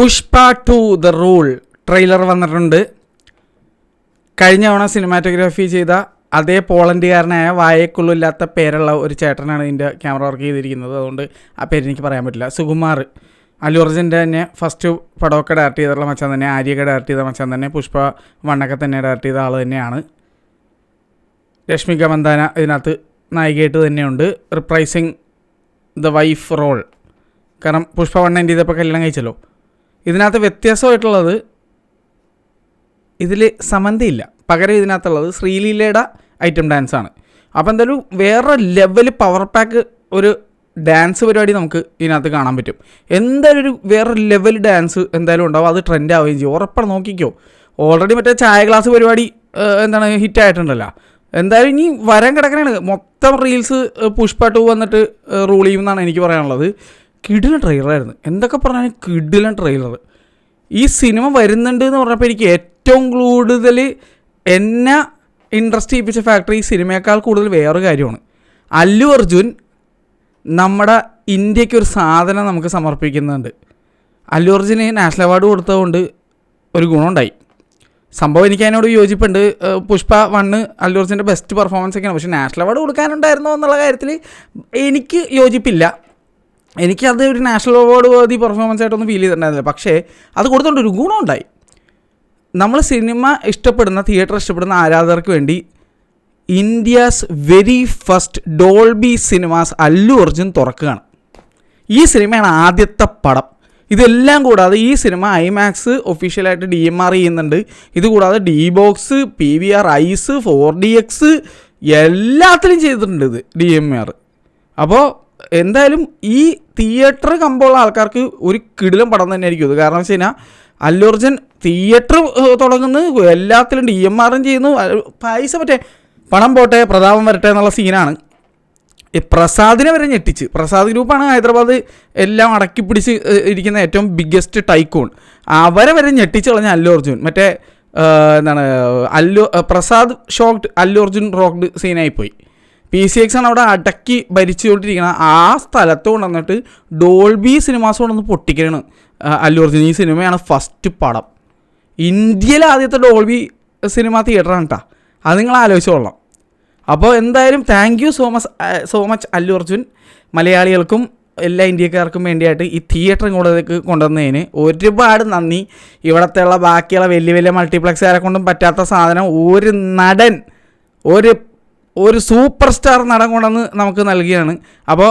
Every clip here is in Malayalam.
പുഷ്പ 2 ദ റൂൾ ട്രെയിലർ വന്നിട്ടുണ്ട്. കഴിഞ്ഞ തവണ സിനിമാറ്റോഗ്രാഫി ചെയ്ത അതേ പോളണ്ടുകാരനായ വായക്കുള്ളില്ലാത്ത പേരുള്ള ഒരു ചേട്ടനാണ് ഇതിൻ്റെ ക്യാമറ വർക്ക് ചെയ്തിരിക്കുന്നത്. അതുകൊണ്ട് ആ പേര് എനിക്ക് പറയാൻ പറ്റില്ല. സുകുമാർ, അല്ലു അർജുൻ്റെ തന്നെ ഫസ്റ്റ് പടമൊക്കെ ഡയറക്റ്റ് ചെയ്തിട്ടുള്ള മച്ചാൻ തന്നെ, ആര്യയൊക്കെ ഡയറക്റ്റ് ചെയ്ത മച്ചാൻ തന്നെ, പുഷ്പ 1 തന്നെ ഡയറക്റ്റ് ചെയ്ത ആൾ തന്നെയാണ്. രശ്മിക മന്ദാന ഇതിനകത്ത് നായികയായിട്ട് തന്നെയുണ്ട്. റിപ്രൈസിങ് ദ വൈഫ് റോൾ. കാരണം പുഷ്പ 1 എൻ്റെ ഇതപ്പോൾ കല്യാണം കഴിച്ചല്ലോ. ഇതിനകത്ത് വ്യത്യാസമായിട്ടുള്ളത് ഇതിൽ സമന്തയില്ല, പകരം ഇതിനകത്തുള്ളത് ശ്രീലീലയുടെ ഐറ്റം ഡാൻസാണ്. അപ്പോൾ എന്തായാലും വേറെ ലെവൽ പവർ പാക്ക് ഒരു ഡാൻസ് പരിപാടി നമുക്ക് ഇതിനകത്ത് കാണാൻ പറ്റും. എന്തായാലും ഒരു വേറെ ലെവൽ ഡാൻസ് എന്തായാലും ഉണ്ടാവും. അത് ട്രെൻഡ് ആവുകയും ചെയ്യും, ഉറപ്പാണ്. നോക്കിക്കോ, ഓൾറെഡി മറ്റേ ചായ ഗ്ലാസ് പരിപാടി ഹിറ്റായിട്ടുണ്ടല്ലോ. എന്തായാലും ഇനി വരാൻ കിടക്കണതാണ്. മൊത്തം റീൽസ് പുഷ്പ 2 വന്നിട്ട് റൂൾ ചെയ്യുമെന്നാണ് എനിക്ക് പറയാനുള്ളത്. കിടിലൻ ട്രെയിലറായിരുന്നു, എന്തൊക്കെ പറഞ്ഞാലും കിടിലൻ ട്രെയിലർ. ഈ സിനിമ വരുന്നുണ്ട് എന്ന് പറഞ്ഞപ്പോൾ എനിക്ക് ഏറ്റവും കൂടുതൽ എന്നെ ഇൻട്രസ്റ്റ് ചെയ്യിപ്പിച്ച ഫാക്ടർ ഈ സിനിമയേക്കാൾ കൂടുതൽ വേറൊരു കാര്യമാണ്. അല്ലു അർജുൻ നമ്മുടെ ഇന്ത്യക്ക് ഒരു സാധനം നമുക്ക് സമർപ്പിക്കുന്നുണ്ട്. അല്ലു അർജുന് നാഷണൽ അവാർഡ് കൊടുത്തതുകൊണ്ട് ഒരു ഗുണമുണ്ടായി. സംഭവം എനിക്ക് അതിനോട് യോജിപ്പുണ്ട്. പുഷ്പ 1 അല്ലു അർജുൻ്റെ ബെസ്റ്റ് പെർഫോമൻസ് ഒക്കെയാണ്. പക്ഷേ നാഷണൽ അവാർഡ് കൊടുക്കാനുണ്ടായിരുന്നോ എന്നുള്ള കാര്യത്തിൽ എനിക്ക് യോജിപ്പില്ല. എനിക്കത് ഒരു നാഷണൽ അവാർഡ് വേണ്ടി പെർഫോമൻസ് ആയിട്ടൊന്നും ഫീൽ ചെയ്തിട്ടുണ്ടായിരുന്നില്ല. പക്ഷേ അത് കൊടുത്തുകൊണ്ട് ഒരു ഗുണമുണ്ടായി. നമ്മൾ സിനിമ ഇഷ്ടപ്പെടുന്ന, തിയേറ്റർ ഇഷ്ടപ്പെടുന്ന ആരാധകർക്ക് വേണ്ടി India's very first Dolby cinemas Allu Arjun തുറക്കുകയാണ്. ഈ സിനിമയാണ് ആദ്യത്തെ പടം. ഇതെല്ലാം കൂടാതെ ഈ സിനിമ ഐമാക്സ് ഒഫീഷ്യലായിട്ട് DMR ചെയ്യുന്നുണ്ട്. ഇതുകൂടാതെ DBox, PVR ഐസ്, 4DX എല്ലാത്തിലും ചെയ്തിട്ടുണ്ട് ഇത് DMR. അപ്പോൾ എന്തായാലും ഈ തിയേറ്റർ കമ്പുള്ള ആൾക്കാർക്ക് ഒരു കിടിലം പടം തന്നെ ആയിരിക്കും ഇത്. കാരണം വെച്ച് കഴിഞ്ഞാൽ അല്ലു അർജുൻ തിയേറ്റർ തുടങ്ങുന്നു, എല്ലാത്തിലും DMRും ചെയ്യുന്നു. പൈസ മറ്റേ പണം പോട്ടെ പ്രതാപം വരട്ടെ എന്നുള്ള സീനാണ്. ഈ പ്രസാദിനെ വരെ ഞെട്ടിച്ച്. പ്രസാദ് ഗ്രൂപ്പാണ് ഹൈദരാബാദ് എല്ലാം അടക്കി പിടിച്ച് ഇരിക്കുന്ന ഏറ്റവും ബിഗ്ഗസ്റ്റ് ടൈക്കോൺ. അവരെ വരെ ഞെട്ടിച്ച് കളഞ്ഞ അല്ലു അർജുൻ. മറ്റേ പ്രസാദ് ഷോക്ഡ്, അല്ലു അർജുൻ റോക്ക്ഡ് സീനായിപ്പോയി. PCX ആണ് അവിടെ അടക്കി ഭരിച്ചുകൊണ്ടിരിക്കുന്നത്. ആ സ്ഥലത്ത് കൊണ്ടുവന്നിട്ട് ഡോൾബി സിനിമാസ് കൊണ്ടൊന്ന് പൊട്ടിക്കലാണ് അല്ലു അർജുൻ. ഈ സിനിമയാണ് ഫസ്റ്റ് പടം. ഇന്ത്യയിലെ ആദ്യത്തെ ഡോൾബി സിനിമ തിയേറ്ററാണ് കേട്ടോ. അത് നിങ്ങൾ ആലോചിച്ചോളാം. അപ്പോൾ എന്തായാലും thank you so much Allu Arjun. മലയാളികൾക്കും എല്ലാ ഇന്ത്യക്കാർക്കും വേണ്ടിയായിട്ട് ഈ തിയേറ്റർ ഇങ്ങോട്ടേക്ക് കൊണ്ടുവന്നതിന് ഒരുപാട് നന്ദി. ഇവിടത്തെയുള്ള ബാക്കിയുള്ള വലിയ വലിയ മൾട്ടിപ്ലക്സുകാരെ കൊണ്ടും പറ്റാത്ത സാധനം ഒരു നടൻ, ഒരു സൂപ്പർ സ്റ്റാർ നടൻ കൊണ്ടുവന്ന് നമുക്ക് നൽകിയാണ്. അപ്പോൾ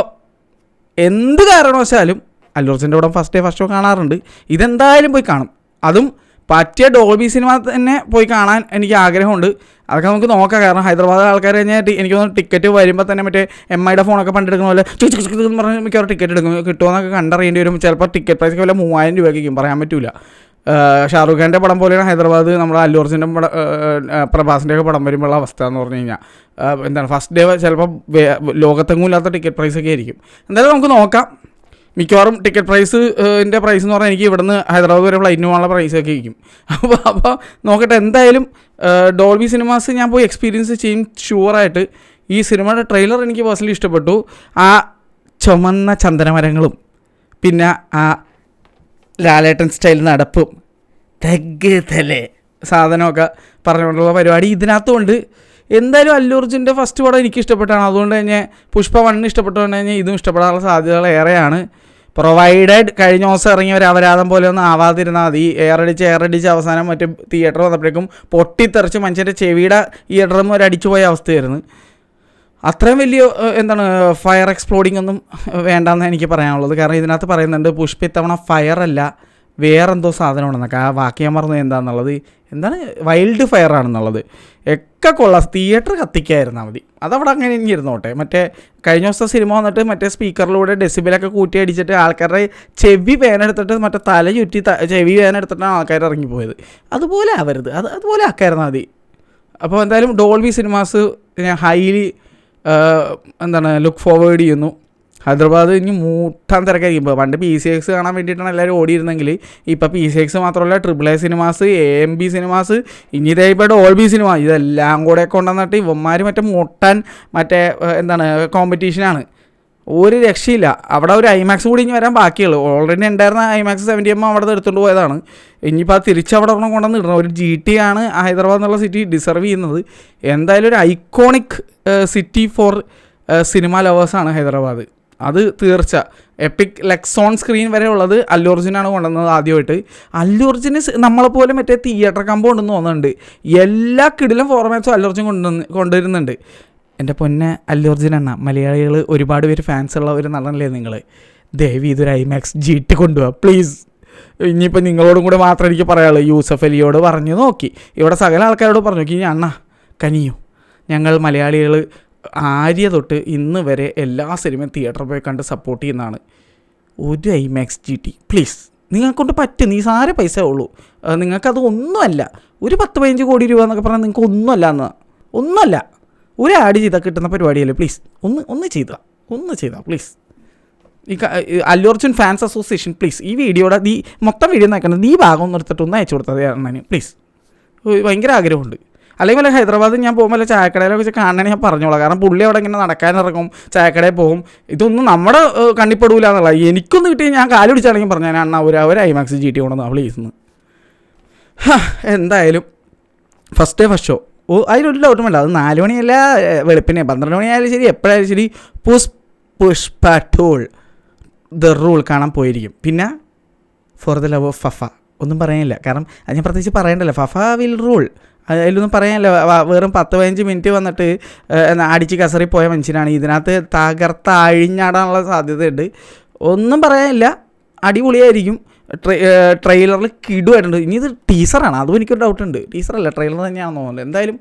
എന്ത് കാരണവശാലും അല്ലു അർജുൻ്റെ കൂടെ ഫസ്റ്റ് ഷോ കാണാറുണ്ട്. ഇതെന്തായാലും പോയി കാണും. അതും പറ്റിയ ഡോൾബി സിനിമ തന്നെ പോയി കാണാൻ എനിക്ക് ആഗ്രഹമുണ്ട്. അതൊക്കെ നമുക്ക് നോക്കാം. കാരണം ഹൈദരാബാദ് ആൾക്കാർ കഴിഞ്ഞാൽ എനിക്ക് തോന്നുന്നു ടിക്കറ്റ് വരുമ്പോൾ തന്നെ മറ്റേ MIയുടെ ഫോണൊക്കെ പണ്ടെടുക്കുന്ന പോലെ എന്ന് പറഞ്ഞാൽ മിക്കവാറും ടിക്കറ്റ് എടുക്കും. കിട്ടുമെന്നൊക്കെ കണ്ടറിയേണ്ടി വരും. ചിലപ്പോൾ ടിക്കറ്റ് പ്രൈസ് വല്ല 3000 രൂപയ്ക്കും പറയാൻ പറ്റില്ല. ഷാറൂഖ് ഖാൻ്റെ പടം പോലെയാണ് ഹൈദരാബാദ് നമ്മുടെ അല്ലു അർജുൻ്റെ പ്രഭാസിൻ്റെയൊക്കെ പടം വരുമ്പോഴുള്ള അവസ്ഥ എന്ന് പറഞ്ഞു കഴിഞ്ഞാൽ എന്താണ് ഫസ്റ്റ് ഡേ ചിലപ്പോൾ ലോകത്തെങ്ങും ഇല്ലാത്ത ടിക്കറ്റ് പ്രൈസൊക്കെ ആയിരിക്കും. എന്തായാലും നമുക്ക് നോക്കാം. മിക്കവാറും ടിക്കറ്റ് പ്രൈസിൻ്റെ പ്രൈസ് എന്ന് പറഞ്ഞാൽ എനിക്ക് ഇവിടുന്ന് ഹൈദരാബാദ് വരെ ഫ്ലൈറ്റിന് പോകാനുള്ള പ്രൈസൊക്കെ ആയിരിക്കും. അപ്പോൾ നോക്കട്ടെ. എന്തായാലും ഡോൾബി സിനിമാസ് ഞാൻ പോയി എക്സ്പീരിയൻസ് ചെയ്യും ഷുവറായിട്ട്. ഈ സിനിമയുടെ ട്രെയിലർ എനിക്ക് പേഴ്സണലി ഇഷ്ടപ്പെട്ടു. ആ ചുമന്ന ചന്ദനമരങ്ങളും പിന്നെ ആ ലാലേട്ടൻ സ്റ്റൈൽ നടപ്പും തഗ്ഗതലേ സാധനമൊക്കെ പറഞ്ഞുകൊണ്ടുള്ള പരിപാടി ഇതിനകത്തുകൊണ്ട്. എന്തായാലും അല്ലു അർജുൻ്റെ ഫസ്റ്റ് പടം എനിക്ക് ഇഷ്ടപ്പെട്ടാണ്. അതുകൊണ്ട് തന്നെ പുഷ്പ 1 ഇഷ്ടപ്പെട്ടുകൊണ്ട് കഴിഞ്ഞാൽ ഇതും ഇഷ്ടപ്പെടാനുള്ള സാധ്യതകൾ ഏറെയാണ്. പ്രൊവൈഡഡ് കഴിഞ്ഞ ദിവസം ഇറങ്ങിയ ഒരു അപരാധം പോലെ ഒന്നും ആവാതിരുന്നാൽ മതി. എയറടിച്ച് അവസാനം മറ്റേ തിയേറ്റർ വന്നപ്പോഴേക്കും പൊട്ടിത്തെറിച്ച് മനുഷ്യൻ്റെ ചെവിയുടെ ഇയർഡ്രം വരെ അടിച്ചു പോയ അവസ്ഥയായിരുന്നു. അത്രയും വലിയ ഫയർ എക്സ്പ്ലോഡിംഗ് ഒന്നും വേണ്ടെന്ന് എനിക്ക് പറയാനുള്ളത്. കാരണം ഇതിനകത്ത് പറയുന്നുണ്ട് പുഷ്പ ഇത്തവണ ഫയറല്ല വേറെന്തോ സാധനം ഉണ്ടെന്നൊക്കെ. ആ വാക്ക് ഞാൻ പറഞ്ഞത് എന്താണെന്നുള്ളത്, വൈൽഡ് ഫയർ ആണെന്നുള്ളത്. ഒക്കെ കൊള്ളാം. തിയേറ്റർ കത്തിക്കായിരുന്നാൽ മതി. അതവിടെ അങ്ങനെ ഇനി ഇരുന്നോട്ടെ. മറ്റേ കഴിഞ്ഞ ദിവസത്തെ സിനിമ വന്നിട്ട് മറ്റേ സ്പീക്കറിലൂടെ ഡെസിബിലൊക്കെ കൂട്ടി അടിച്ചിട്ട് ആൾക്കാരുടെ ചെവി വേനെടുത്തിട്ട് മറ്റേ തല ചുറ്റി ചെവി വേനെടുത്തിട്ടാണ് ആൾക്കാർ ഇറങ്ങിപ്പോയത്. അതുപോലെ ആവരുത്. അതുപോലെ ആക്കായിരുന്നാൽ മതി. അപ്പോൾ എന്തായാലും ഡോൾബി സിനിമാസ് ഞാൻ ഹൈലി ലുക്ക് ഫോർവേഡ് ചെയ്യുന്നു. ഹൈദരാബാദ് ഇനി മൂട്ടാൻ തിരക്കായിരിക്കും. ഇപ്പോൾ പണ്ട് PCX കാണാൻ വേണ്ടിയിട്ടാണ് എല്ലാവരും ഓടിയിരുന്നെങ്കിൽ ഇപ്പോൾ PCX മാത്രമല്ല AAA സിനിമാസ്, AMB സിനിമാസ്, ഇനി ഇതേ ഇപ്പോൾ ഡോൾബി സിനിമ, ഇതെല്ലാം കൂടെ കൊണ്ടുവന്നിട്ട് ഇവന്മാർ മറ്റേ മുട്ടാൻ കോമ്പറ്റീഷനാണ്. ഒരു രക്ഷയില്ല. അവിടെ ഒരു ഐമാക്സ് കൂടി ഇനി വരാൻ ബാക്കിയുള്ളൂ. ഓൾറെഡി ഉണ്ടായിരുന്ന ഐമാക്സ് 70mm അവിടെ നിന്ന് എടുത്തുകൊണ്ട് പോയതാണ്. ഇനിയിപ്പോൾ അത് തിരിച്ചവിടെ ഒരെണ്ണം കൊണ്ടുവന്ന് ഇടണം. ഒരു GT ആണ് ഹൈദരാബാദ് എന്നുള്ള സിറ്റി ഡിസർവ് ചെയ്യുന്നത്. എന്തായാലും ഒരു ഐക്കോണിക് സിറ്റി ഫോർ സിനിമ ലവേഴ്സാണ് ഹൈദരാബാദ്. അത് തീർച്ച. എപ്പിക് ലെക്സോൺ സ്ക്രീൻ വരെ ഉള്ളത് അല്ലു അർജുനാണ് കൊണ്ടുവന്നത് ആദ്യമായിട്ട്. അല്ലു അർജുന് നമ്മളെപ്പോലെ മറ്റേ തിയേറ്റർ കമ്പ് ഉണ്ടെന്ന് തോന്നുന്നുണ്ട്. എല്ലാ കിടിലും ഫോർമാറ്റ്സും അല്ലു അർജുൻ കൊണ്ടുവരുന്നുണ്ട്. എൻ്റെ പൊന്നെ അല്ലു അർജുൻ എണ്ണ മലയാളികൾ ഒരുപാട് പേര് ഫാൻസ് ഉള്ള ഒരു നടനല്ലേ നിങ്ങൾ. ദയവ് ഇതൊരു ഐമാക്സ് GT കൊണ്ടുപോവാ പ്ലീസ്. ഇനിയിപ്പോൾ നിങ്ങളോടും കൂടെ മാത്രം എനിക്ക് പറയാനുള്ളൂ. യൂസഫ് അലിയോട് പറഞ്ഞു നോക്കി, ഇവിടെ സകല ആൾക്കാരോട് പറഞ്ഞു നോക്കി, അണ്ണ കനിയൂ, ഞങ്ങൾ മലയാളികൾ ആര്യ തൊട്ട് ഇന്ന് വരെ എല്ലാ സിനിമയും തിയേറ്ററിൽ പോയി കണ്ട് സപ്പോർട്ട് ചെയ്യുന്നതാണ്. ഒരു ഐമാക്സ് GT പ്ലീസ്, നിങ്ങൾക്കൊണ്ട് പറ്റും. നീ സാര പൈസ ഉള്ളൂ, നിങ്ങൾക്കത് ഒന്നുമല്ല. ഒരു 10-15 കോടി രൂപ എന്നൊക്കെ പറഞ്ഞാൽ നിങ്ങൾക്ക് ഒന്നുമല്ല എന്ന്, ഒന്നുമല്ല. ഒരു ആഡ് ചെയ്താൽ കിട്ടുന്ന പരിപാടിയല്ലേ. പ്ലീസ് ഒന്ന് ചെയ്താൽ പ്ലീസ്. ഈ Allu Arjun fans association please ഈ വീഡിയോയുടെ മൊത്തം വീഡിയോ നോക്കുന്നത് ഈ ഭാഗം ഒന്ന് എടുത്തിട്ട് ഒന്ന് അയച്ചു കൊടുത്തത് അണ്ണന് പ്ലീസ്. ഭയങ്കര ആഗ്രഹമുണ്ട്. അല്ലെങ്കിൽ വല്ല ഹൈദരാബാദ് ഞാൻ പോകുമ്പോൾ ചായക്കടയിലൊക്കെ വെച്ച് കാണണമെങ്കിൽ ഞാൻ പറഞ്ഞോളാം. കാരണം പുള്ളി അവിടെ ഇങ്ങനെ നടക്കാനിറങ്ങും, ചായക്കടയിൽ പോകും. ഇതൊന്നും നമ്മുടെ കണ്ണിപ്പെടൂല എന്നുള്ള. എനിക്കൊന്ന് കിട്ടി ഞാൻ കാല് പിടിച്ചാണെങ്കിൽ പറഞ്ഞാൽ അണ്ണ ഒരു ഐമാക്സ് GT കൊണ്ടുവന്ന് പ്ലീസ്. എന്തായാലും ഫസ്റ്റ് ഡേ ഫസ്റ്റ് ഷോ അതിലൊരു ഡൗട്ടും വേണ്ട. അത് 4 മണിയല്ല വെളുപ്പിനെ 12 മണിയായാലും ശരി, എപ്പോഴായാലും ശരി പുഷ്പ ടൂൾ ദ റൂൾ കാണാൻ പോയിരിക്കും. പിന്നെ for the love of Faf ഒന്നും പറയാനില്ല. കാരണം അത് ഞാൻ പ്രത്യേകിച്ച് പറയണ്ടല്ലോ. ഫഫ വിൽ റൂൾ, അതിലൊന്നും പറയാനില്ല. വെറും 10-15 മിനിറ്റ് വന്നിട്ട് അടിച്ച് കസറി പോയ മനുഷ്യനാണ്. ഇതിനകത്ത് തകർത്ത് അഴിഞ്ഞാടാനുള്ള സാധ്യതയുണ്ട്. ഒന്നും പറയാനില്ല, അടിപൊളിയായിരിക്കും. ട്രെയിലറിൽ കിടുമായിട്ടുണ്ട്. ഇനി ഇത് ടീസറാണ്, അതും എനിക്കൊരു ഡൗട്ടുണ്ട്. ടീസറല്ല, ട്രെയിലർ തന്നെയാണെന്ന് തോന്നുന്നത്. എന്തായാലും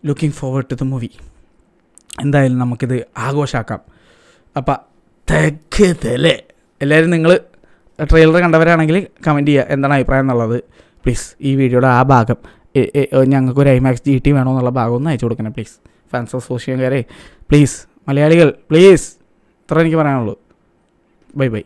looking forward to the movie. എന്തായാലും നമുക്കിത് ആഘോഷമാക്കാം. അപ്പം തക്കതല്ലേ എല്ലാവരും നിങ്ങൾ ട്രെയിലർ കണ്ടവരാണെങ്കിൽ കമൻറ്റ് ചെയ്യുക എന്താണ് അഭിപ്രായം എന്നുള്ളത്. പ്ലീസ് ഈ വീഡിയോയുടെ ആ ഭാഗം ഞങ്ങൾക്കൊരു ഐമാക്സ് GT വേണമെന്നുള്ള ഭാഗം ഒന്ന് അയച്ചു കൊടുക്കണം പ്ലീസ്. ഫാൻസ് അസോസിയേഷൻകാരെ പ്ലീസ്, മലയാളികൾ പ്ലീസ്, ഇത്ര എനിക്ക് പറയാനുള്ളൂ. ബൈ.